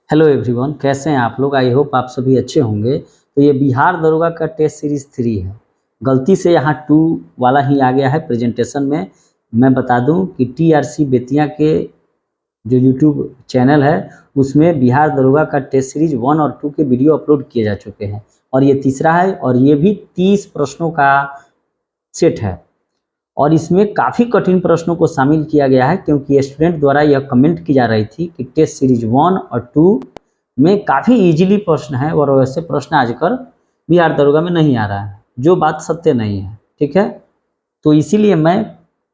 Hello everyone, कैसे हैं आप लोग। आई होप आप सभी अच्छे होंगे। तो ये बिहार दरोगा का टेस्ट सीरीज़ 3 है। गलती से यहाँ 2 वाला ही आ गया है प्रेजेंटेशन में। मैं बता दूं कि टीआरसी बेतिया के जो यूट्यूब चैनल है उसमें बिहार दरोगा का टेस्ट सीरीज 1 और 2 के वीडियो अपलोड किए जा चुके हैं और ये तीसरा है और ये भी 30 प्रश्नों का सेट है। और इसमें काफ़ी कठिन प्रश्नों को शामिल किया गया है क्योंकि स्टूडेंट द्वारा यह कमेंट की जा रही थी कि टेस्ट सीरीज 1 और 2 में काफ़ी इजीली प्रश्न है और वैसे प्रश्न आजकल बिहार दरोगा में नहीं आ रहा है, जो बात सत्य नहीं है। ठीक है, तो इसीलिए मैं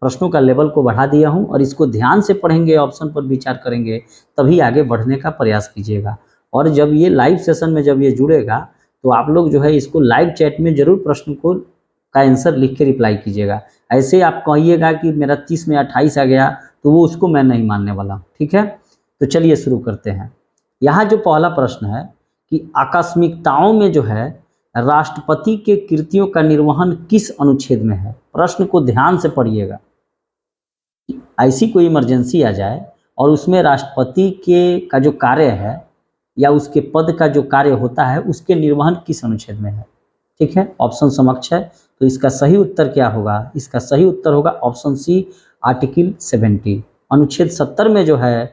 प्रश्नों का लेवल को बढ़ा दिया हूं और इसको ध्यान से पढ़ेंगे, ऑप्शन पर विचार करेंगे, तभी आगे बढ़ने का प्रयास कीजिएगा। और जब ये लाइव सेशन में जब ये जुड़ेगा तो आप लोग जो है इसको लाइव चैट में जरूर प्रश्न को का आंसर लिख के रिप्लाई कीजिएगा। ऐसे आप कहिएगा कि मेरा 30 में 28 आ गया तो वो उसको मैं नहीं मानने वाला। ठीक है, तो चलिए शुरू करते हैं। यहाँ जो पहला प्रश्न है कि आकस्मिकताओं में जो है राष्ट्रपति के कृतियों का निर्वहन किस अनुच्छेद में है। प्रश्न को ध्यान से पढ़िएगा। ऐसी कोई इमरजेंसी आ जाए और उसमें राष्ट्रपति के का जो कार्य है या उसके पद का जो कार्य होता है उसके निर्वहन किस अनुच्छेद में है। ठीक है, ऑप्शन समक्ष है, तो इसका सही उत्तर क्या होगा। इसका सही उत्तर होगा ऑप्शन सी, आर्टिकल 70। अनुच्छेद 70 में जो है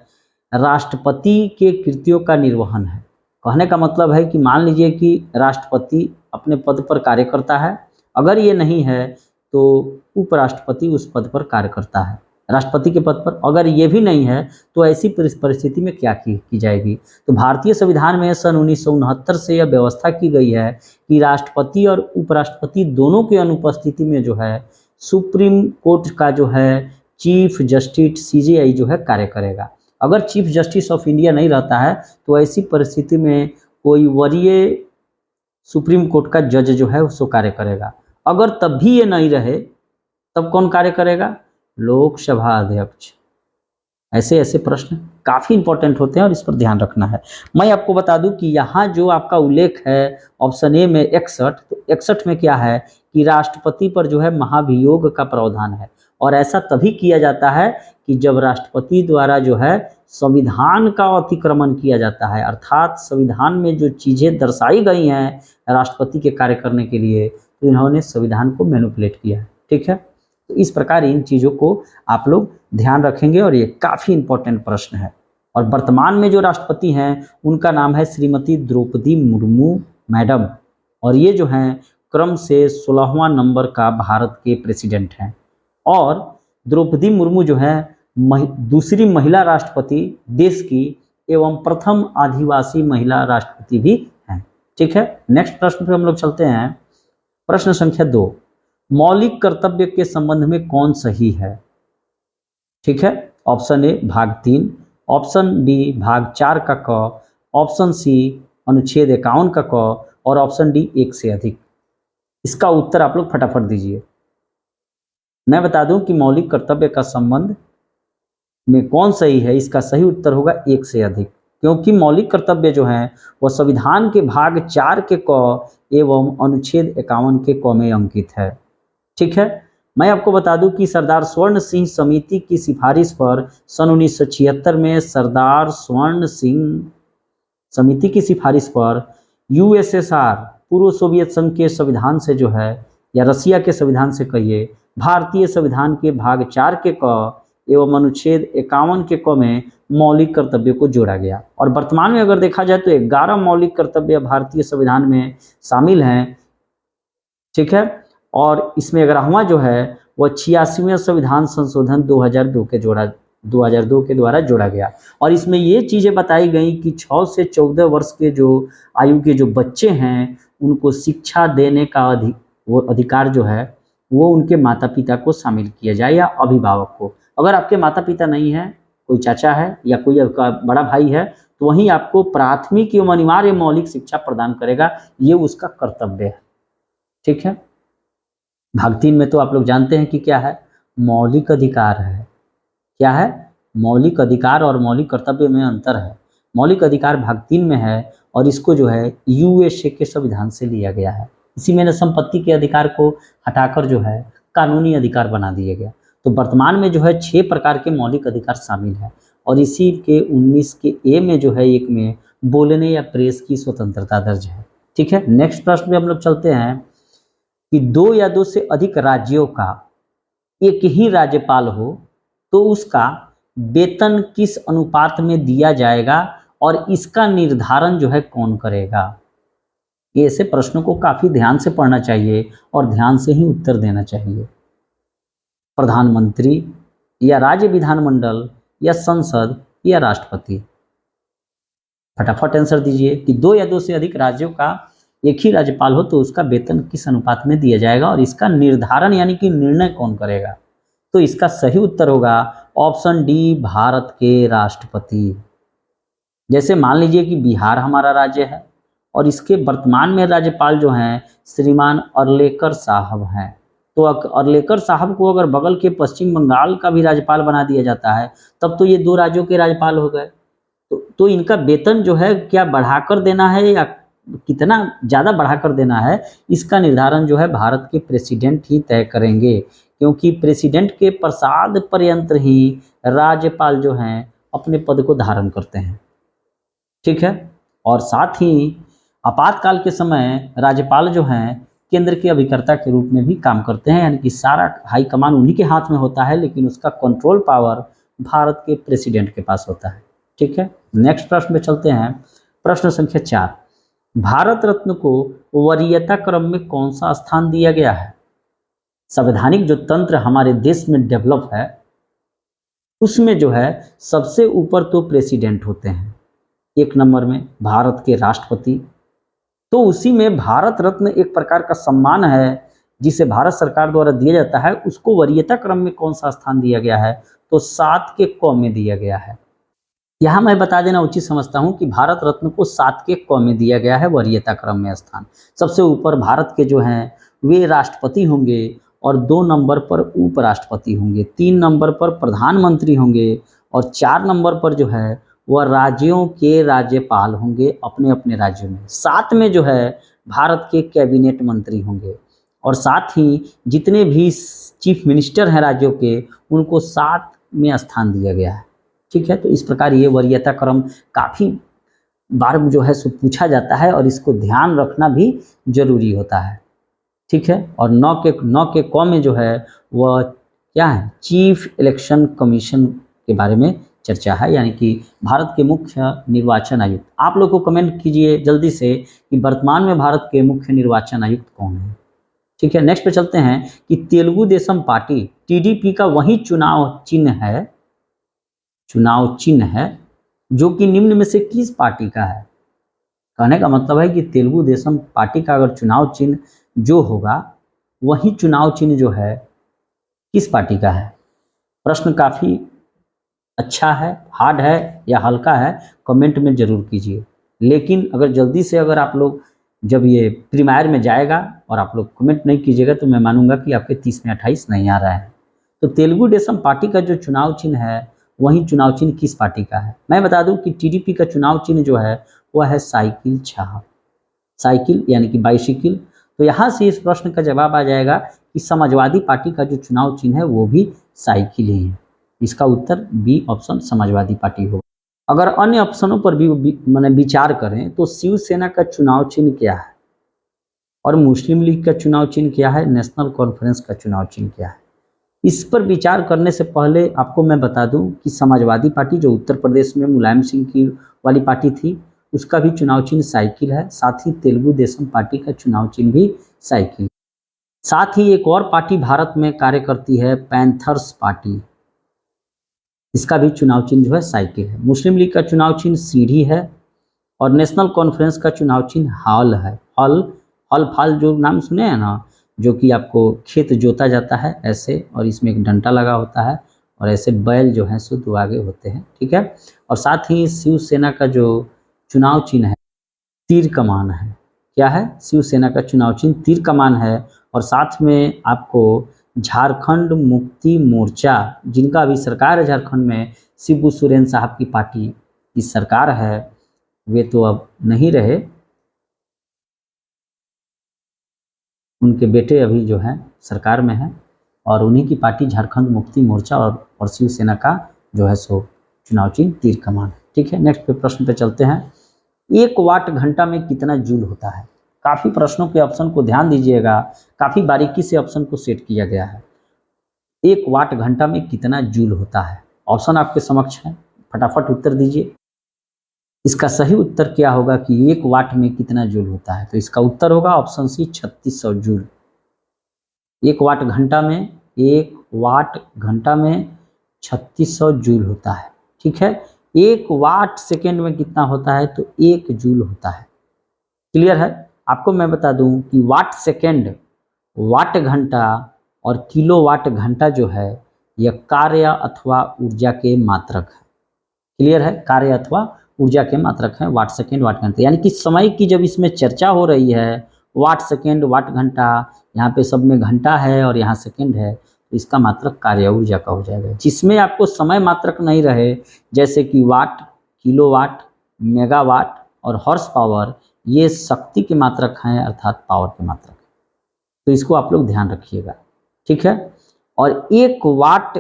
राष्ट्रपति के कृतियों का निर्वहन है। कहने का मतलब है कि मान लीजिए कि राष्ट्रपति अपने पद पर कार्य करता है, अगर ये नहीं है तो उपराष्ट्रपति उस पद पर कार्य करता है। राष्ट्रपति के पद पर अगर ये भी नहीं है तो ऐसी परिस्थिति में क्या की जाएगी। तो भारतीय संविधान में सन 1969 से यह व्यवस्था की गई है कि राष्ट्रपति और उपराष्ट्रपति दोनों की अनुपस्थिति में जो है सुप्रीम कोर्ट का जो है चीफ जस्टिस सीजेआई जो है कार्य करेगा। अगर चीफ जस्टिस ऑफ इंडिया नहीं रहता है तो ऐसी परिस्थिति में कोई वरीय सुप्रीम कोर्ट का जज जो है उसको कार्य करेगा। अगर तब भी ये नहीं रहे तब कौन कार्य करेगा, लोकसभा अध्यक्ष। ऐसे ऐसे प्रश्न काफ़ी इंपॉर्टेंट होते हैं और इस पर ध्यान रखना है। मैं आपको बता दूं कि यहाँ जो आपका उल्लेख है ऑप्शन ए में 61, तो 61 में क्या है कि राष्ट्रपति पर जो है महाभियोग का प्रावधान है और ऐसा तभी किया जाता है कि जब राष्ट्रपति द्वारा जो है संविधान का अतिक्रमण किया जाता है, अर्थात संविधान में जो चीज़ें दर्शाई गई हैं राष्ट्रपति के कार्य करने के लिए तो इन्होंने संविधान को मैनिपुलेट किया है। ठीक है, तो इस प्रकार इन चीज़ों को आप लोग ध्यान रखेंगे और ये काफ़ी इंपॉर्टेंट प्रश्न है। और वर्तमान में जो राष्ट्रपति हैं उनका नाम है श्रीमती द्रौपदी मुर्मू मैडम और ये जो हैं क्रम से 16वां नंबर का भारत के प्रेसिडेंट हैं। और द्रौपदी मुर्मू जो है दूसरी महिला राष्ट्रपति देश की एवं प्रथम आदिवासी महिला राष्ट्रपति भी हैं। ठीक है, नेक्स्ट प्रश्न पे हम लोग चलते हैं। प्रश्न संख्या 2, मौलिक कर्तव्य के संबंध में कौन सही है। ठीक है, ऑप्शन ए भाग 3, ऑप्शन बी भाग 4 का क, ऑप्शन सी अनुच्छेद 51 का क और ऑप्शन डी 1 से अधिक। इसका उत्तर आप लोग फटाफट दीजिए। मैं बता दूं कि मौलिक कर्तव्य का संबंध में कौन सही है। इसका सही उत्तर होगा 1 से अधिक, क्योंकि मौलिक कर्तव्य जो हैं वह संविधान के भाग 4 के क एवं अनुच्छेद 51 के क में अंकित है। ठीक है, मैं आपको बता दूं कि सरदार स्वर्ण सिंह समिति की सिफारिश पर सन 1976 में सरदार स्वर्ण सिंह समिति की सिफारिश पर यूएसएसआर पूर्व सोवियत संघ के संविधान से जो है या रसिया के संविधान से कहिए भारतीय संविधान के भाग 4 के क एवं अनुच्छेद 51 के क में मौलिक कर्तव्य को जोड़ा गया। और वर्तमान में अगर देखा जाए तो 11 मौलिक कर्तव्य भारतीय संविधान में शामिल हैं। ठीक है, और इसमें 11वां जो है वह 86वें संविधान संशोधन 2002 के द्वारा जोड़ा गया। और इसमें ये चीज़ें बताई गई कि 6 से 14 वर्ष के जो आयु के जो बच्चे हैं उनको शिक्षा देने का अधिकार जो है वो उनके माता पिता को शामिल किया जाए या अभिभावक को। अगर आपके माता पिता नहीं है, कोई चाचा है या कोई आपका बड़ा भाई है तो वहीं आपको प्राथमिक एवं अनिवार्य मौलिक शिक्षा प्रदान करेगा, ये उसका कर्तव्य है। ठीक है, भाग 3 में तो आप लोग जानते हैं कि क्या है, मौलिक अधिकार है। क्या है, मौलिक अधिकार और मौलिक कर्तव्य में अंतर है। मौलिक अधिकार भाग 3 में है और इसको जो है यूएसए के संविधान से लिया गया है। इसी में संपत्ति के अधिकार को हटाकर जो है कानूनी अधिकार बना दिया गया। तो वर्तमान में जो है 6 प्रकार के मौलिक अधिकार शामिल हैं और इसी के 19 के ए में जो है एक में बोलने या प्रेस की स्वतंत्रता दर्ज है। ठीक है, नेक्स्ट प्रश्न पे हम लोग चलते हैं कि दो या दो से अधिक राज्यों का एक ही राज्यपाल हो तो उसका वेतन किस अनुपात में दिया जाएगा और इसका निर्धारण जो है कौन करेगा। ये ऐसे प्रश्नों को काफी ध्यान से पढ़ना चाहिए और ध्यान से ही उत्तर देना चाहिए। प्रधानमंत्री या राज्य विधानमंडल या संसद या राष्ट्रपति। फटाफट आंसर दीजिए कि दो या दो से अधिक राज्यों का एक ही राज्यपाल हो तो उसका वेतन किस अनुपात में दिया जाएगा और इसका निर्धारण यानी कि निर्णय कौन करेगा। तो इसका सही उत्तर होगा ऑप्शन डी, भारत के राष्ट्रपति। जैसे मान लीजिए कि बिहार हमारा राज्य है और इसके वर्तमान में राज्यपाल जो हैं श्रीमान अर्लेकर साहब हैं। तो अर्लेकर साहब को अगर बगल के पश्चिम बंगाल का भी राज्यपाल बना दिया जाता है तब तो ये दो राज्यों के राज्यपाल हो गए। तो इनका वेतन जो है क्या बढ़ाकर देना है या कितना ज़्यादा बढ़ाकर देना है, इसका निर्धारण जो है भारत के प्रेसिडेंट ही तय करेंगे, क्योंकि प्रेसिडेंट के प्रसाद पर्यंत ही राज्यपाल जो हैं अपने पद को धारण करते हैं। ठीक है, और साथ ही आपातकाल के समय राज्यपाल जो हैं केंद्र के अभिकर्ता के रूप में भी काम करते हैं, यानी कि सारा हाई कमान उन्हीं के हाथ में होता है, लेकिन उसका कंट्रोल पावर भारत के प्रेसिडेंट के पास होता है। ठीक है, नेक्स्ट प्रश्न में चलते हैं। प्रश्न संख्या 4, भारत रत्न को वरीयता क्रम में कौन सा स्थान दिया गया है। संवैधानिक जो तंत्र हमारे देश में डेवलप है उसमें जो है सबसे ऊपर तो प्रेसिडेंट होते हैं, एक नंबर में भारत के राष्ट्रपति, तो उसी में भारत रत्न एक प्रकार का सम्मान है जिसे भारत सरकार द्वारा दिया जाता है, उसको वरीयता क्रम में कौन सा स्थान दिया गया है, तो 7 के क में दिया गया है। यहाँ मैं बता देना उचित समझता हूँ कि भारत रत्न को 7 के क में दिया गया है वरीयता क्रम में स्थान। सबसे ऊपर भारत के जो हैं वे राष्ट्रपति होंगे और 2 नंबर पर उपराष्ट्रपति होंगे, 3 नंबर पर प्रधानमंत्री होंगे और 4 नंबर पर जो है वह राज्यों के राज्यपाल होंगे अपने अपने राज्यों में। 7 में जो है भारत के कैबिनेट मंत्री होंगे और साथ ही जितने भी चीफ मिनिस्टर हैं राज्यों के उनको 7 में स्थान दिया गया है। ठीक है, तो इस प्रकार ये वरीयता क्रम काफ़ी बार जो है सो पूछा जाता है और इसको ध्यान रखना भी जरूरी होता है। ठीक है, और 9 के क में जो है वह क्या है, चीफ इलेक्शन कमीशन के बारे में चर्चा है, यानी कि भारत के मुख्य निर्वाचन आयुक्त। आप लोग को कमेंट कीजिए जल्दी से कि वर्तमान में भारत के मुख्य निर्वाचन आयुक्त कौन है। ठीक है, नेक्स्ट पे चलते हैं कि तेलुगु देशम पार्टी टीडीपी का वही चुनाव चिन्ह है जो कि निम्न में से किस पार्टी का है। कहने का मतलब है कि तेलुगु देशम पार्टी का अगर चुनाव चिन्ह जो होगा वही चुनाव चिन्ह जो है किस पार्टी का है। प्रश्न काफ़ी अच्छा है, हार्ड है या हल्का है, कमेंट में ज़रूर कीजिए। लेकिन अगर जल्दी से अगर आप लोग जब ये प्रीमायर में जाएगा और आप लोग कमेंट नहीं कीजिएगा तो मैं मानूंगा कि आपके 30 में 28 नहीं आ रहा है। तो तेलुगु देशम पार्टी का जो चुनाव चिन्ह है वही चुनाव चिन्ह किस पार्टी का है। मैं बता दूं कि टीडीपी का चुनाव चिन्ह जो है वह है साइकिल छाप, साइकिल यानी कि बाइसिकल। तो यहाँ से इस प्रश्न का जवाब आ जाएगा कि समाजवादी पार्टी का जो चुनाव चिन्ह है वो भी साइकिल ही है। इसका उत्तर बी ऑप्शन समाजवादी पार्टी होगा। अगर अन्य ऑप्शनों पर भी मैंने विचार करें तो शिवसेना का चुनाव चिन्ह क्या है और मुस्लिम लीग का चुनाव चिन्ह क्या है, नेशनल कॉन्फ्रेंस का चुनाव चिन्ह क्या है। इस पर विचार करने से पहले आपको मैं बता दूं कि समाजवादी पार्टी जो उत्तर प्रदेश में मुलायम सिंह की वाली पार्टी थी उसका भी चुनाव चिन्ह साइकिल है। साथ ही तेलुगु देशम पार्टी का चुनाव चिन्ह भी साइकिल। साथ ही एक और पार्टी भारत में कार्य करती है, पैंथर्स पार्टी, इसका भी चुनाव चिन्ह जो है साइकिल है। मुस्लिम लीग का चुनाव चिन्ह सीढ़ी है और नेशनल कॉन्फ्रेंस का चुनाव चिन्ह हल है। हल फाल जो नाम सुने हैं ना, जो कि आपको खेत जोता जाता है ऐसे, और इसमें एक डंटा लगा होता है और ऐसे बैल जो हैं सो दो आगे होते हैं। ठीक है, और साथ ही शिवसेना का जो चुनाव चिन्ह है तीर कमान है। क्या है, शिवसेना का चुनाव चिन्ह तीर कमान है। और साथ में आपको झारखंड मुक्ति मोर्चा, जिनका अभी सरकार है झारखंड में, शिबू सोरेन साहब की पार्टी की सरकार है, वे तो अब नहीं रहे, उनके बेटे अभी जो हैं सरकार में हैं और उन्हीं की पार्टी झारखंड मुक्ति मोर्चा और शिवसेना का जो है सो चुनाव चिन्ह तीर कमान है। ठीक है, नेक्स्ट पे प्रश्न पे चलते हैं। 1 वाट घंटा में कितना जूल होता है? काफ़ी प्रश्नों के ऑप्शन को ध्यान दीजिएगा, काफ़ी बारीकी से ऑप्शन को सेट किया गया है। 1 वाट घंटा में कितना जूल होता है? ऑप्शन आपके समक्ष है, फटाफट उत्तर दीजिए। इसका सही उत्तर क्या होगा कि 1 वाट में कितना जूल होता है? तो इसका उत्तर होगा ऑप्शन सी 3600 जूल। 1 वाट घंटा में 1 वाट घंटा में 3600 जूल होता है। ठीक है, 1 वाट सेकेंड में कितना होता है? तो 1 जूल होता है। क्लियर है? आपको मैं बता दूं कि वाट सेकेंड, वाट घंटा और किलोवाट घंटा जो है यह कार्य अथवा ऊर्जा के मात्रक है। क्लियर है? कार्य अथवा ऊर्जा के मात्रक हैं वाट सेकेंड वाट घंटा, यानी कि समय की जब इसमें चर्चा हो रही है, वाट सेकेंड वाट घंटा, यहाँ पे सब में घंटा है और यहाँ सेकेंड है, तो इसका मात्रक कार्य ऊर्जा का हो जाएगा। जिसमें आपको समय मात्रक नहीं रहे, जैसे कि वाट, किलोवाट, मेगावाट और हॉर्स पावर, ये शक्ति के मात्रक हैं अर्थात पावर के मात्रक, तो इसको आप लोग ध्यान रखिएगा। ठीक है, और 1 वाट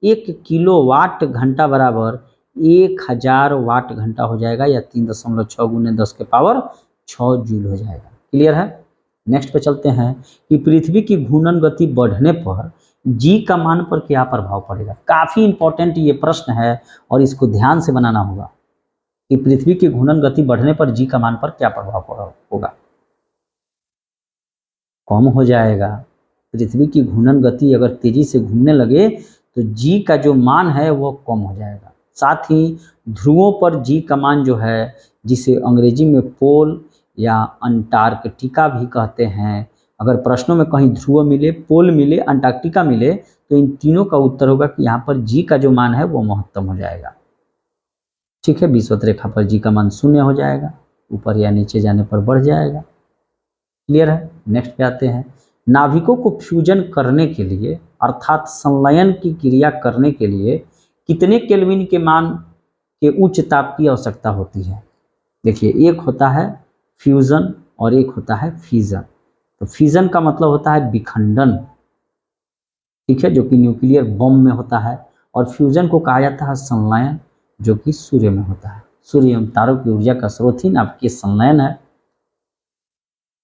1 किलोवाट घंटा बराबर 1000 वाट घंटा हो जाएगा, या 3.6 गुने 10 के पावर 6 जूल हो जाएगा। क्लियर है? नेक्स्ट पे चलते हैं कि पृथ्वी की घूर्णन गति बढ़ने पर जी का मान पर क्या प्रभाव पड़ेगा? काफ़ी इंपॉर्टेंट ये प्रश्न है और इसको ध्यान से बनाना होगा कि पृथ्वी की घूर्णन गति बढ़ने पर जी का मान पर क्या प्रभाव होगा? कम हो जाएगा। पृथ्वी की घूर्णन गति अगर तेजी से घूमने लगे तो जी का जो मान है वो कम हो जाएगा। साथ ही ध्रुवों पर जी का मान जो है, जिसे अंग्रेजी में पोल या अंटार्कटिका भी कहते हैं, अगर प्रश्नों में कहीं ध्रुव मिले, पोल मिले, अंटार्कटिका मिले, तो इन तीनों का उत्तर होगा कि यहाँ पर जी का जो मान है वो महत्तम हो जाएगा। ठीक है, विषुवत रेखा पर जी का मान 0 हो जाएगा, ऊपर या नीचे जाने पर बढ़ जाएगा। क्लियर है? नेक्स्ट पे आते हैं। नाभिकों को फ्यूजन करने के लिए अर्थात संलयन की क्रिया करने के लिए कितने केल्विन के मान के उच्च ताप की आवश्यकता होती है? देखिए, एक होता है फ्यूजन और एक होता है फिजन। तो फिजन का मतलब होता है विखंडन, ठीक है, जो कि न्यूक्लियर बम में होता है, और फ्यूजन को कहा जाता है संलयन, जो कि सूर्य में होता है। सूर्य एवं तारों की ऊर्जा का स्रोत ही नाभिकीय संलयन है।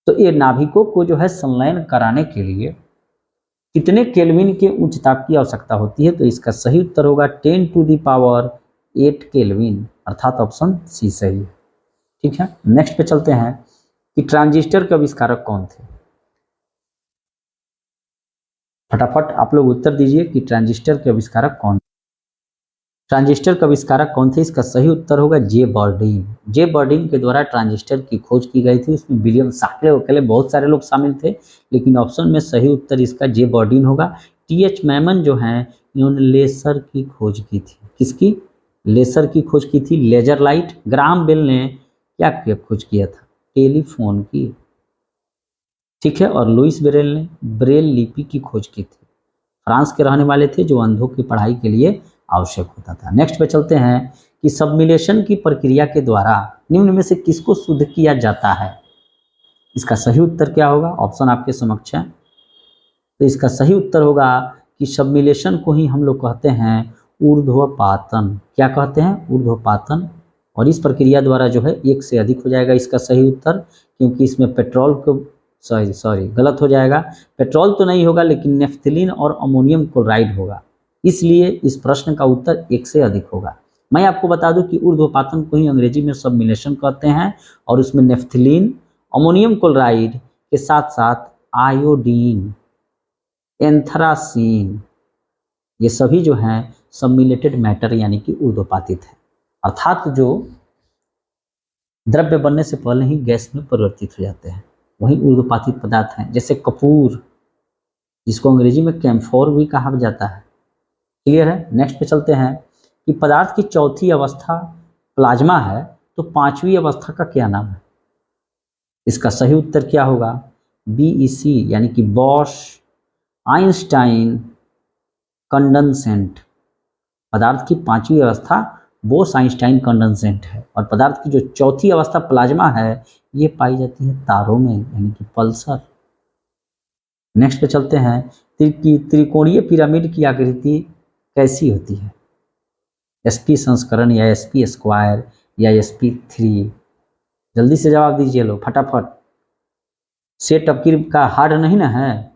तो ये नाभिकों को जो है संलयन कराने के लिए कितने केल्विन के उच्च ताप की आवश्यकता होती है? तो इसका सही उत्तर होगा 10⁸ केल्विन, अर्थात ऑप्शन सी सही है। ठीक है, नेक्स्ट पे चलते हैं कि ट्रांजिस्टर के आविष्कारक कौन थे? फटाफट आप लोग उत्तर दीजिए कि ट्रांजिस्टर के आविष्कारक कौन? ट्रांजिस्टर का आविष्कारक कौन थे? इसका सही उत्तर होगा जे बर्डीन। जे बर्डीन के द्वारा ट्रांजिस्टर की खोज की गई थी। उसमें विलियम साकले वकले बहुत सारे लोग शामिल थे, लेकिन ऑप्शन में सही उत्तर इसका जे बर्डीन होगा। टी.एच. मैमन जो हैं, इन्होंने लेसर की खोज की थी। किसकी? लेसर की खोज की थी, लेजर लाइट। ग्राहम बेल ने क्या खोज किया था? टेलीफोन की। ठीक है, और लुइस ब्रेल ने ब्रेल लिपि की खोज की थी। फ्रांस के रहने वाले थे, जो अंधों की पढ़ाई के लिए आवश्यक होता था। नेक्स्ट पे चलते हैं कि सबमिलेशन की प्रक्रिया के द्वारा निम्न में से किसको शुद्ध किया जाता है? इसका सही उत्तर क्या होगा? ऑप्शन आपके समक्ष है। तो इसका सही उत्तर होगा कि सबमिलेशन को ही हम लोग कहते हैं ऊर्ध्वपातन। क्या कहते हैं? ऊर्ध्वपातन। और इस प्रक्रिया द्वारा जो है 1 से अधिक हो जाएगा इसका सही उत्तर, क्योंकि इसमें पेट्रोल को सॉरी गलत हो जाएगा। पेट्रोल तो नहीं होगा, लेकिन नेफ्थलीन और अमोनियम क्लोराइड होगा, इसलिए इस प्रश्न का उत्तर 1 से अधिक होगा। मैं आपको बता दूं कि ऊर्ध्वपातन को ही अंग्रेजी में सबमिलेशन कहते हैं, और उसमें नेफ्थलीन, अमोनियम क्लोराइड के साथ साथ आयोडीन, एंथ्रासीन, ये सभी जो हैं सबमिलेटेड मैटर यानी कि ऊर्ध्वपातित है, अर्थात जो द्रव्य बनने से पहले ही गैस में परिवर्तित हो जाते हैं, वही ऊर्ध्वपातित पदार्थ हैं। जैसे कपूर, जिसको अंग्रेजी में कैम्फोर भी कहा जाता है। क्लियर है? नेक्स्ट पे चलते हैं कि पदार्थ की चौथी अवस्था प्लाज्मा है, तो 5वीं अवस्था का क्या नाम है? इसका सही उत्तर क्या होगा? BEC यानी कि बॉश आइंस्टाइन कंडेंसेंट। पदार्थ की 5वीं अवस्था बोस आइंस्टाइन कंडेंसेंट है, और पदार्थ की जो चौथी अवस्था प्लाज्मा है, ये पाई जाती है तारों में यानी कि पल्सर। नेक्स्ट पे चलते हैं कि त्रिकोणीय पिरामिड की आकृति कैसी होती है? SP संस्करण या SP स्क्वायर या SP3? जल्दी से जवाब दीजिए लो फटाफट, सेट अब का हार्ड नहीं ना है।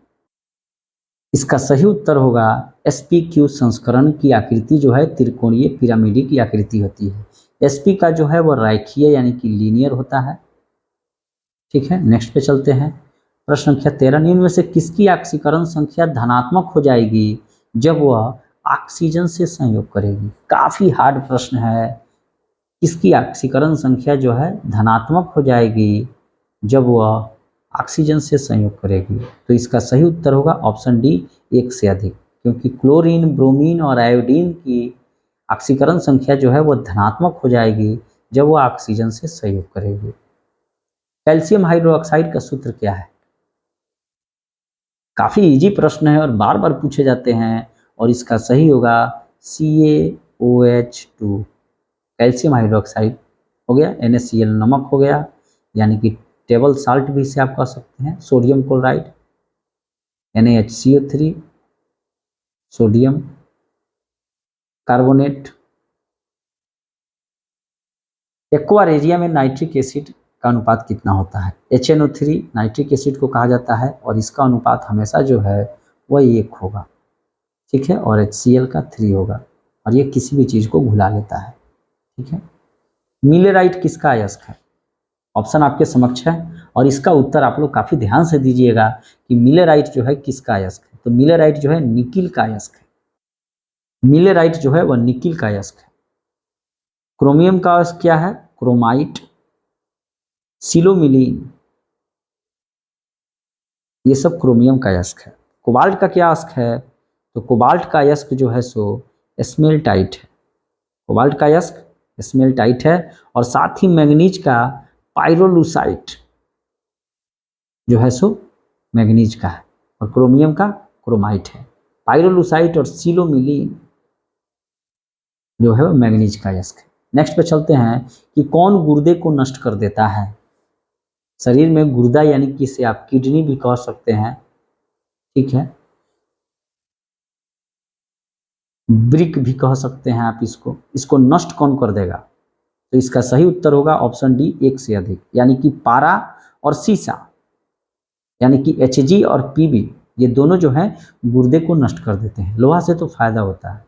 इसका सही उत्तर होगा SP क्यू संस्करण की आकृति जो है त्रिकोणीय पिरामिडी की आकृति होती है। SP का जो है वो रेखीय यानी कि लीनियर होता है। ठीक है, नेक्स्ट पे चलते हैं। प्रश्न संख्या 13, निम्न में से किसकी ऑक्सीकरण संख्या धनात्मक हो जाएगी जब वह ऑक्सीजन से संयोग करेगी? काफी हार्ड प्रश्न है। किसकी ऑक्सीकरण संख्या जो है धनात्मक हो जाएगी जब वह ऑक्सीजन से संयोग करेगी? तो इसका सही उत्तर होगा ऑप्शन डी, 1 से अधिक, क्योंकि क्लोरीन, ब्रोमीन और आयोडीन की ऑक्सीकरण संख्या जो है वो धनात्मक हो जाएगी जब वह ऑक्सीजन से संयोग करेगी। कैल्शियम हाइड्रोक्साइड का सूत्र क्या है? काफी इजी प्रश्न है और बार बार पूछे जाते हैं, और इसका सही होगा CaOH2। कैल्शियम हाइड्रोक्साइड हो गया, NaCl नमक हो गया, यानी कि टेबल साल्ट भी इसे आप कह सकते हैं। Sodium chloride, NaHCO3, sodium carbonate. Aqua में नाइट्रिक एसिड का अनुपात कितना होता है? HNO3 नाइट्रिक एसिड को कहा जाता है और इसका अनुपात हमेशा जो है वह 1 होगा। ठीक है, और HCl का 3 होगा, और ये किसी भी चीज़ को घुला लेता है। ठीक है, मिलेराइट किसका अयस्क है? ऑप्शन आपके समक्ष है, और इसका उत्तर आप लोग काफ़ी ध्यान से दीजिएगा कि मिलेराइट जो है किसका अयस्क है। तो मिलेराइट जो है निकिल का अयस्क है। मिलेराइट जो है वह निकिल का अयस्क है। क्रोमियम का अयस्क क्या है? क्रोमाइट, सिलोमिलीन, ये सब क्रोमियम का अयस्क है। कोबाल्ट का क्या अयस्क है? तो कोबाल्ट का अयस्क जो है सो स्मेल्टाइट है। कोबाल्ट का अयस्क स्मेल्टाइट है, और साथ ही मैंगनीज का पाइरोलुसाइट जो है सो मैंगनीज का है, और क्रोमियम का क्रोमाइट है। पाइरोलुसाइट और सिलोमिलीन जो है वो मैंगनीज का अयस्क है। नेक्स्ट पे चलते हैं कि कौन गुर्दे को नष्ट कर देता है? शरीर में गुर्दा यानी कि इसे आप किडनी भी कह सकते हैं। ठीक है, ब्रिक भी कह सकते हैं आप इसको नष्ट कौन कर देगा? तो इसका सही उत्तर होगा ऑप्शन डी, 1 से अधिक, यानी कि पारा और सीसा, यानी कि Hg और Pb, ये दोनों जो है गुर्दे को नष्ट कर देते हैं। लोहा से तो फायदा होता है।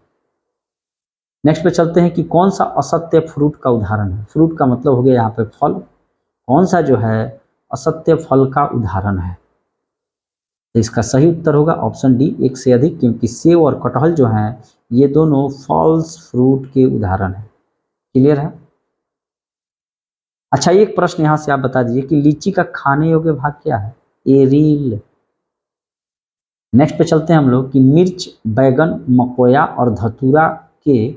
नेक्स्ट पे चलते हैं कि कौन सा असत्य फ्रूट का उदाहरण है? फ्रूट का मतलब हो गया यहाँ पे फल। कौन सा जो है असत्य फल का उदाहरण है? तो इसका सही उत्तर होगा ऑप्शन डी, 1 से अधिक, क्योंकि सेब और कटहल जो हैं ये दोनों फॉल्स फ्रूट के उदाहरण हैं। क्लियर है? अच्छा, एक प्रश्न यहाँ से आप बता दीजिए कि लीची का खाने योग्य भाग क्या है? एरील। नेक्स्ट पे चलते हैं हम लोग कि मिर्च, बैगन, मकोया और धतूरा के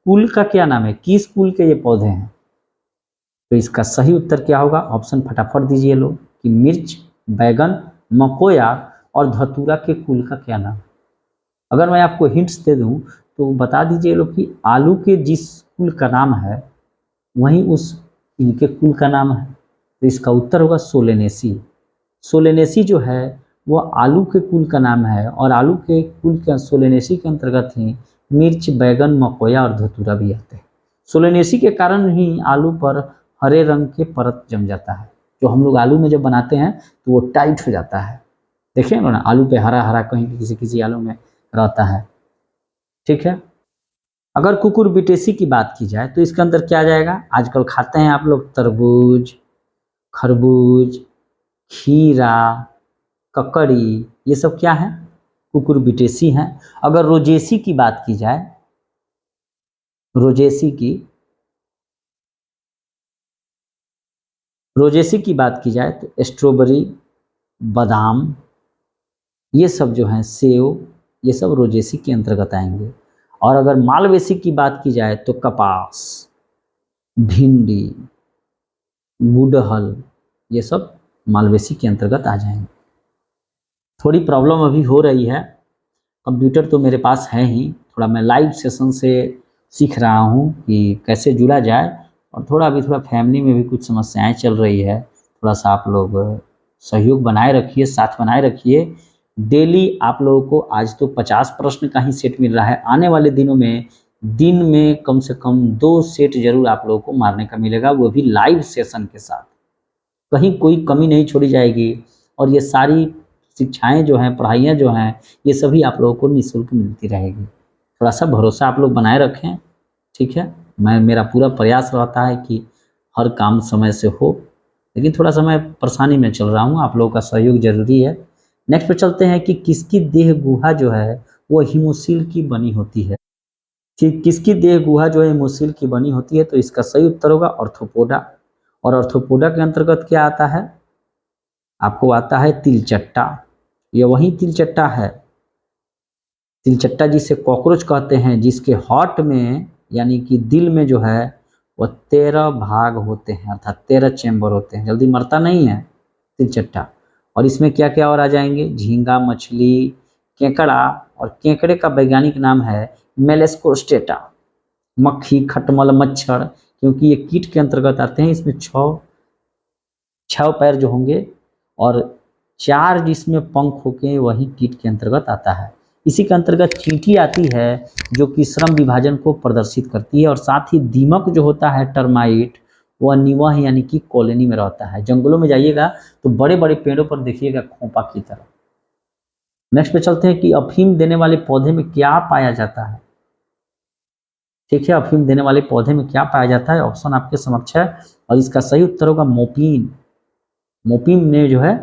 कुल का क्या नाम है? किस कुल के ये पौधे हैं? तो इसका सही उत्तर क्या होगा? ऑप्शन फटाफट दीजिए लोग कि मिर्च, बैगन, मकोया और धतूरा के कुल का क्या नाम? अगर मैं आपको हिंट्स दे दूं तो बता दीजिए लोग कि आलू के जिस कुल का नाम है वहीं उस इनके कुल का नाम है। तो इसका उत्तर होगा सोलेनेसी। सोलेनेसी जो है वो आलू के कुल का नाम है, और आलू के कुल के सोलेनेसी के अंतर्गत ही मिर्च, बैगन, मकोया और धतूरा भी आते हैं। सोलेनेसी के कारण ही आलू पर हरे रंग के परत जम जाता है। जो हम लोग आलू में जब बनाते हैं तो वो टाइट हो जाता है। देखिए ना, आलू पे हरा हरा कहीं किसी किसी आलू में रहता है। ठीक है, अगर कुकुरबिटेसी की बात की जाए तो इसके अंदर क्या आ जाएगा? आजकल खाते हैं आप लोग तरबूज, खरबूज, खीरा, ककड़ी, ये सब क्या है? कुकुरबिटेसी हैं। अगर रोजेसी की बात की जाए, रोजेसी की बात की जाए तो स्ट्रॉबेरी, बादाम, ये सब जो हैं, सेव, ये सब रोजेसी के अंतर्गत आएंगे। और अगर मालवेसी की बात की जाए तो कपास, भिंडी, गुड़हल, ये सब मालवेसी के अंतर्गत आ जाएंगे। थोड़ी प्रॉब्लम अभी हो रही है, कंप्यूटर तो मेरे पास है ही, थोड़ा मैं लाइव सेशन से सीख रहा हूँ कि कैसे जुड़ा जाए, और थोड़ा फैमिली में भी कुछ समस्याएं चल रही है। थोड़ा सा आप लोग सहयोग बनाए रखिए, साथ बनाए रखिए। डेली आप लोगों को आज तो 50 प्रश्न का ही सेट मिल रहा है, आने वाले दिनों में दिन में कम से कम 2 सेट जरूर आप लोगों को मारने का मिलेगा, वो भी लाइव सेशन के साथ। कहीं कोई कमी नहीं छोड़ी जाएगी और ये सारी शिक्षाएं जो हैं, पढ़ाइयाँ जो हैं, ये सभी आप लोगों को निःशुल्क मिलती रहेगी। थोड़ा सा भरोसा आप लोग बनाए रखें, ठीक है। मेरा पूरा प्रयास रहता है कि हर काम समय से हो, लेकिन थोड़ा सा मैं परेशानी में चल रहा हूँ, आप लोगों का सहयोग जरूरी है। नेक्स्ट पे चलते हैं कि किसकी देह गुहा जो है वो हीमोसील की बनी होती है। कि किसकी देह गुहा जो है हीमोसील की बनी होती है, तो इसका सही उत्तर होगा ऑर्थोपोडा। और ऑर्थोपोडा के अंतर्गत क्या आता है, आपको आता है तिलचट्टा। ये वही तिलचट्टा है, तिलचट्टा जिसे कॉकरोच कहते हैं, जिसके हार्ट में यानी कि दिल में जो है वो 13 भाग होते हैं, अर्थात 13 चेंबर होते हैं, जल्दी मरता नहीं है तिलचट्टा। और इसमें क्या क्या और आ जाएंगे, झींगा, मछली, केकड़ा, और केकड़े का वैज्ञानिक नाम है मेलेस्कोस्टेटा। मक्खी, खटमल, मच्छर, क्योंकि ये कीट के अंतर्गत आते हैं, इसमें 6 पैर जो होंगे और 4 जिसमें पंख होके वही कीट के अंतर्गत आता है। इसी के अंतर्गत चींटी आती है जो कि श्रम विभाजन को प्रदर्शित करती है, और साथ ही दीमक जो होता है टर्माइट, वह निवाह यानी कि कॉलोनी में रहता है। जंगलों में जाइएगा तो बड़े बड़े पेड़ों पर देखिएगा खोपा की तरह। नेक्स्ट पे चलते हैं कि अफीम देने वाले पौधे में क्या पाया जाता है। ठीक है, अफीम देने वाले पौधे में क्या पाया जाता है, ऑप्शन आपके समक्ष है और इसका सही उत्तर होगा मोपीन। मोपीन में जो है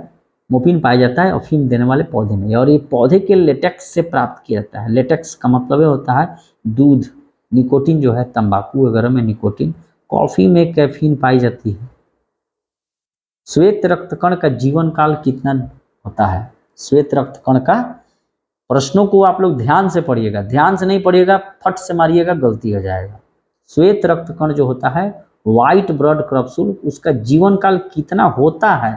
मोपीन पाया जाता है अफीम देने वाले पौधे में, और ये पौधे के लेटेक्स से प्राप्त किया जाता है। लेटेक्स का मतलब होता है दूध, निकोटीन जो है तंबाकू वगैरह में निकोटीन, कॉफी में कैफीन पाई जाती है। श्वेत रक्तकण का जीवन काल कितना होता है। श्वेत रक्तकण का, प्रश्नों को आप लोग ध्यान से पढ़िएगा, ध्यान से नहीं पढ़िएगा फट से मारिएगा गलती हो जाएगा। श्वेत रक्तकण जो होता है व्हाइट ब्लड कैप्सूल, उसका जीवन काल कितना होता है,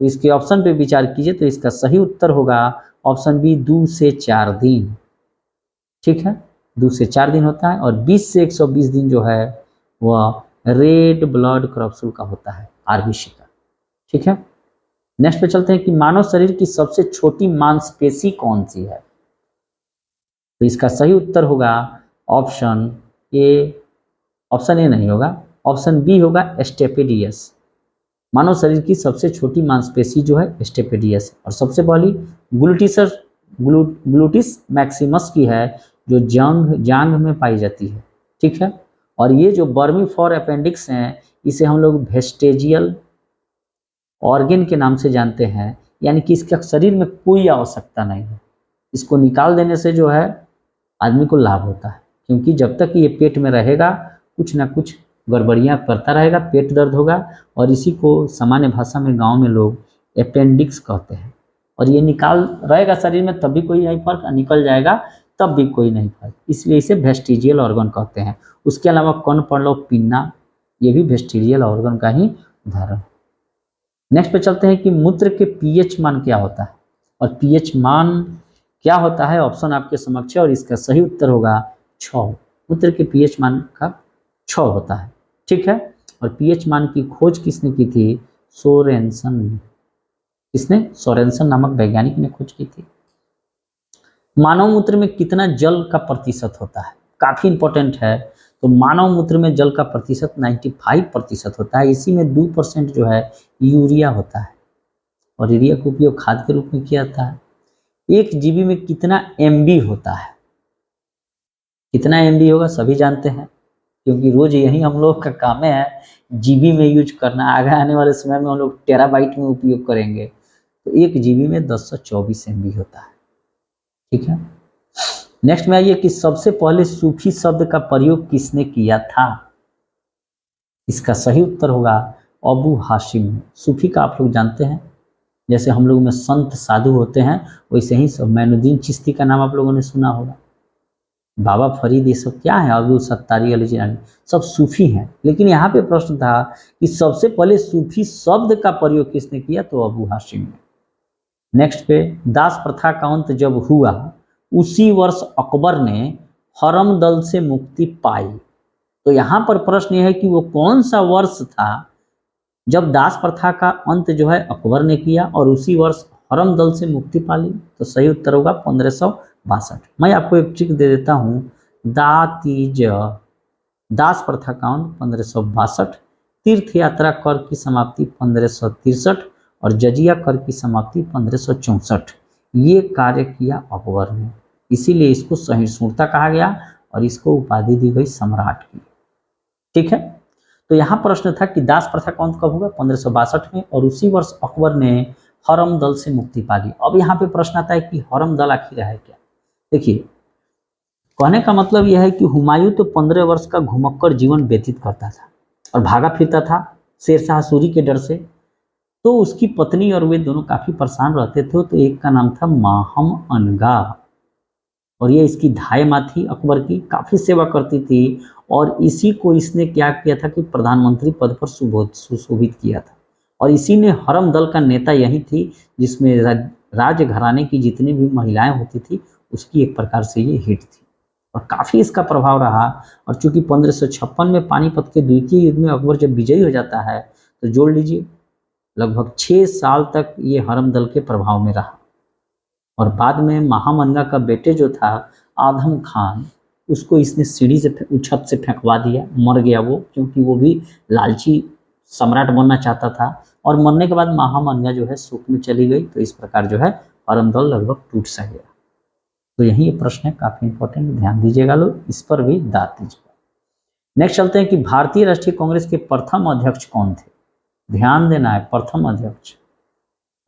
तो इसके ऑप्शन पे विचार कीजिए। तो इसका सही उत्तर होगा ऑप्शन बी, 2 से 4 दिन। ठीक है, 2 से 4 दिन होता है, और 20 से 120 दिन जो है वह रेड ब्लड कैप्सूल का होता है, आरबीसी का। ठीक है, नेक्स्ट पे चलते हैं कि मानव शरीर की सबसे छोटी मांसपेशी कौन सी है। तो इसका सही उत्तर होगा ऑप्शन ए, ऑप्शन ए नहीं होगा, ऑप्शन बी होगा स्टेपेडियस। मानव शरीर की सबसे छोटी मांसपेशी जो है स्टेपेडियस, और सबसे पहली ग्लूटिस मैक्सिमस की है जो जांघ में पाई जाती है। ठीक है, और ये जो बर्मी फॉर अपेंडिक्स हैं, इसे हम लोग वेस्टेजियल ऑर्गन के नाम से जानते हैं, यानी कि इसका शरीर में कोई आवश्यकता नहीं है। इसको निकाल देने से जो है आदमी को लाभ होता है, क्योंकि जब तक ये पेट में रहेगा कुछ ना कुछ गड़बड़ियाँ करता रहेगा, पेट दर्द होगा, और इसी को सामान्य भाषा में गांव में लोग अपेंडिक्स कहते हैं। और ये निकाल रहेगा शरीर में तब भी कोई नहीं फर्क, निकल जाएगा तब भी कोई नहीं फर्क, इसलिए इसे वेस्टिजियल ऑर्गन कहते हैं। उसके अलावा कौन पढ़ लो, पिन्ना, ये भी वेस्टिजियल ऑर्गन का ही उदाहरण। नेक्स्ट पे चलते हैं कि मूत्र के पीएच मान क्या होता है, और पीएच मान क्या होता है, ऑप्शन आपके समक्ष है और इसका सही उत्तर होगा 6। मूत्र के पीएच मान का 6 होता है। ठीक है, और पीएच मान की खोज किसने की थी, सोरेनसन ने। किसने, सोरेनसन नामक वैज्ञानिक ने खोज की थी। मानव मूत्र में कितना जल का प्रतिशत होता है, काफी इंपॉर्टेंट है। तो मानव मूत्र में जल का प्रतिशत 95% होता है, इसी में 2% जो है यूरिया होता है, और यूरिया का उपयोग खाद के रूप में किया जाता है। 1 जीबी में कितना एमबी होता है, कितना एमबी होगा सभी जानते हैं, क्योंकि रोज यही हम लोग का काम है जीबी में यूज करना। आगे आने वाले समय में हम लोग टेराबाइट में उपयोग करेंगे। तो 1 जीबी में 1024 एमबी होता है। ठीक है, नेक्स्ट में आइए कि सबसे पहले सूफी शब्द का प्रयोग किसने किया था। इसका सही उत्तर होगा अबू हाशिम। सूफी का आप लोग जानते हैं, जैसे हम लोग में संत साधु होते हैं, वैसे ही सब मैनुद्दीन चिश्ती का नाम आप लोगों ने सुना होगा, बाबा फरीद, ये सब क्या है, अब्दुल सत्तारी अली जिलानी, सब सूफी हैं। लेकिन यहाँ पे प्रश्न था कि सबसे पहले सूफी शब्द का प्रयोग किसने किया, तो अबू हाशिम ने। नेक्स्ट पे, दास प्रथा का अंत जब हुआ उसी वर्ष अकबर ने हरम दल से मुक्ति पाई। तो यहाँ पर प्रश्न यह है कि वो कौन सा वर्ष था जब दास प्रथा का अंत जो है अकबर ने किया और उसी वर्ष हरम दल से मुक्ति पा ली। तो सही उत्तर होगा 1562। मैं आपको एक ट्रिक दे देता हूँ दातीज दास प्रथा का अंत 1562, तीर्थ यात्रा कर की समाप्ति 1563 और जजिया कर की समाप्ति 1564। ये कार्य किया अकबर ने, इसीलिए इसको सहिष्णुता कहा गया और इसको उपाधि दी गई सम्राट की। ठीक है, तो यहाँ प्रश्न था कि दास प्रथा का अंत कब होगा, 1562 में, और उसी वर्ष अकबर ने हरम दल से मुक्ति पा ली। अब यहाँ पे प्रश्न आता है कि हरम दल आखिर है क्या। देखिए, कहने का मतलब यह है कि हुमायूं तो 15 वर्ष का घुमक्कड़ जीवन व्यतीत करता था और भागा फिरता था शेरशाह सूरी के डर से। तो उसकी पत्नी और वे दोनों काफी परेशान रहते थे। तो एक का नाम था माहम अनगा और ये इसकी धाय माँ थी, अकबर की काफी सेवा करती थी और इसी को इसने क्या किया था कि प्रधानमंत्री पद पर सुशोभित किया था। और इसी ने हरम दल का नेता यही थी जिसमें राजघराने की जितनी भी महिलाएं होती थी उसकी एक प्रकार से ये हिट थी और काफ़ी इसका प्रभाव रहा। और चूंकि 1556 में पानीपत के द्वितीय युद्ध में अकबर जब विजयी हो जाता है तो जोड़ लीजिए लगभग 6 साल तक ये हरम दल के प्रभाव में रहा। और बाद में महामंगा का बेटे जो था आदम खान, उसको इसने सीढ़ी से छत से फेंकवा दिया, मर गया वो, क्योंकि वो भी लालची सम्राट बनना चाहता था। और मरने के बाद महामंगा जो है शोक में चली गई। तो इस प्रकार जो है हरम दल लगभग टूट सा गया। तो यही ये प्रश्न है, काफी इंपॉर्टेंट, ध्यान दीजिएगा लोग, इस पर भी दांत दीजिएगा। नेक्स्ट चलते हैं कि भारतीय राष्ट्रीय कांग्रेस के प्रथम अध्यक्ष कौन थे। ध्यान देना है, प्रथम अध्यक्ष।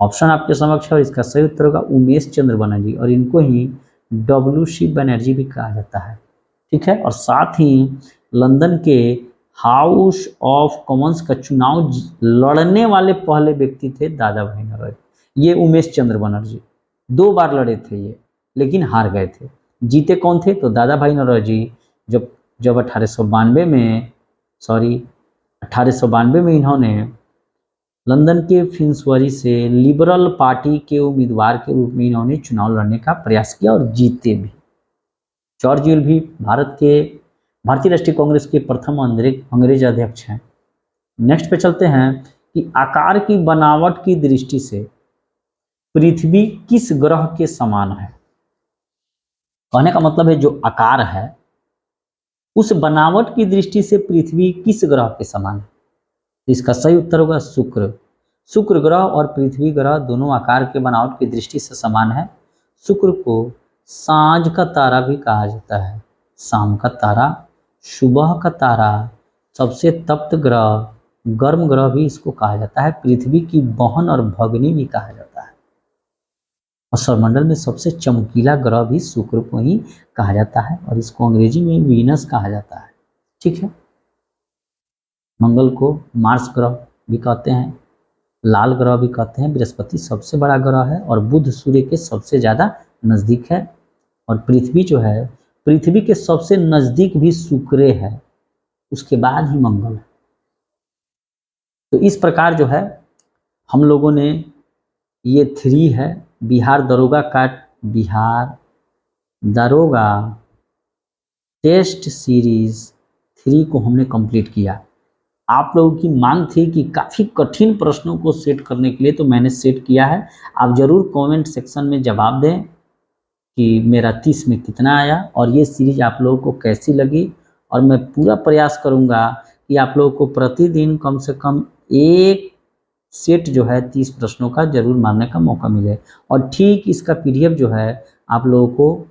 ऑप्शन आपके समक्ष है और इसका सही उत्तर होगा उमेश चंद्र बनर्जी और इनको ही WC बनर्जी भी कहा जाता है। ठीक है, और साथ ही लंदन के हाउस ऑफ कॉमन्स का चुनाव लड़ने वाले पहले व्यक्ति थे दादा भाई नौरोजी। ये उमेश चंद्र बनर्जी 2 बार लड़े थे ये, लेकिन हार गए थे। जीते कौन थे, तो दादा भाई नौरोजी जब 1892 में इन्होंने लंदन के फिंसबरी से लिबरल पार्टी के उम्मीदवार के रूप में इन्होंने चुनाव लड़ने का प्रयास किया और जीते भी। जॉर्ज विल भी भारतीय राष्ट्रीय कांग्रेस के प्रथम अंग्रेज अध्यक्ष हैं। नेक्स्ट पे चलते हैं कि आकार की बनावट की दृष्टि से पृथ्वी किस ग्रह के समान है। कहने का मतलब है जो आकार है उस बनावट की दृष्टि से पृथ्वी किस ग्रह के समान है। इसका सही उत्तर होगा शुक्र। शुक्र ग्रह और पृथ्वी ग्रह दोनों आकार के बनावट की दृष्टि से समान है। शुक्र को सांझ का तारा भी कहा जाता है, शाम का तारा, सुबह का तारा, सबसे तप्त ग्रह, गर्म ग्रह भी इसको कहा जाता है। पृथ्वी की बहन और भगनी भी कहा जाता है। और सौरमंडल में सबसे चमकीला ग्रह भी शुक्र को ही कहा जाता है और इसको अंग्रेजी में वीनस कहा जाता है। ठीक है, मंगल को मार्स ग्रह भी कहते हैं, लाल ग्रह भी कहते हैं। बृहस्पति सबसे बड़ा ग्रह है और बुध सूर्य के सबसे ज़्यादा नज़दीक है। और पृथ्वी जो है, पृथ्वी के सबसे नज़दीक भी शुक्र है, उसके बाद ही मंगल है। तो इस प्रकार जो है हम लोगों ने ये 3 है बिहार दरोगा टेस्ट सीरीज 3 को हमने कंप्लीट किया। आप लोगों की मांग थी कि काफ़ी कठिन प्रश्नों को सेट करने के लिए, तो मैंने सेट किया है। आप ज़रूर कमेंट सेक्शन में जवाब दें कि मेरा 30 में कितना आया और ये सीरीज आप लोगों को कैसी लगी। और मैं पूरा प्रयास करूँगा कि आप लोगों को प्रतिदिन कम से कम एक सेट जो है 30 प्रश्नों का जरूर मारने का मौका मिले। और ठीक इसका PDF जो है आप लोगों को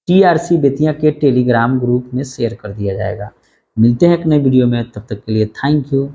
TRC बेतिया के टेलीग्राम ग्रुप में शेयर कर दिया जाएगा। मिलते हैं एक नई वीडियो में, तब तक के लिए थैंक यू।